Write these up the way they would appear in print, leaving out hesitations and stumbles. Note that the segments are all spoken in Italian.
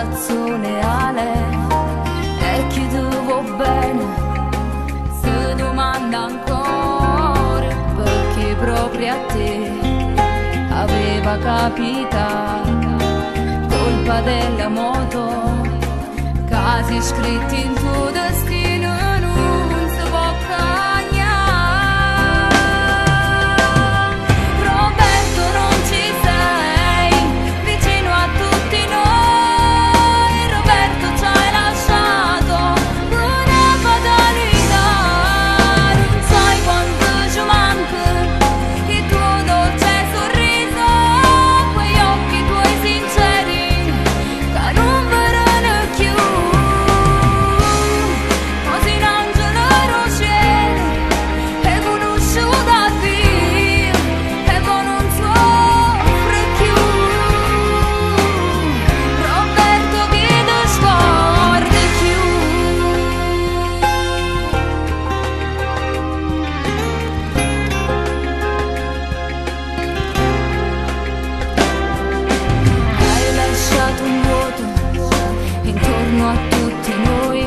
stazione Ale e chi tu vuoi bene si domanda ancora perché proprio a te aveva capitato colpa della moto, casi scritti in tuo destino non si può cagnare. Roberto non ci sei vicino a tutti noi, Roberto ci hai lasciato una fatalità, non sai quanto ci manca il tuo dolce sorriso, quegli occhi tuoi sinceri che non verranno più. Così in angelo cielo è conosciuta a Dio e con un soffre più. Roberto che ti scorda più. Hai lasciato un vuoto intorno a tutti noi,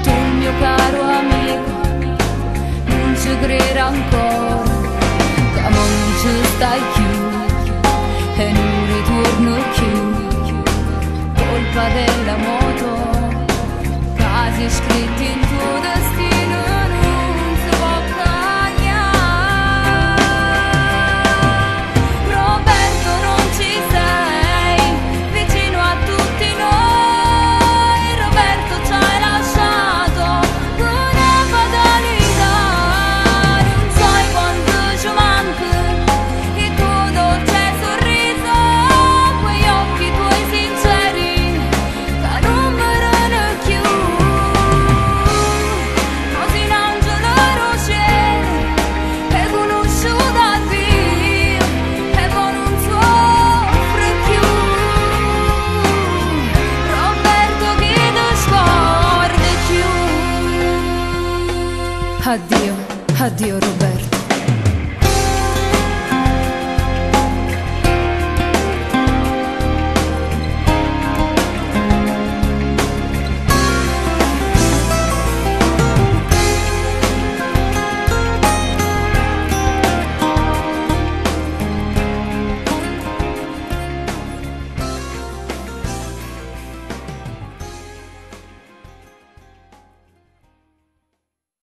tu mio caro amico non ci credi ancora, che mo non ci stai più e non ritorno più, colpa della moto, casi scritti in tuo destino non si può cagnare. Roberto non ci sei vicino a tutti noi, Roberto ci hai lasciato una fatalità, non sai quanto ci manca il tuo dolce sorriso, quegli occhi tuoi sinceri che non verranno più. Così in angelo cielo è conosciuta a Dio e con un soffre più. Roberto che ti scorda più. Addio, addio Roberto.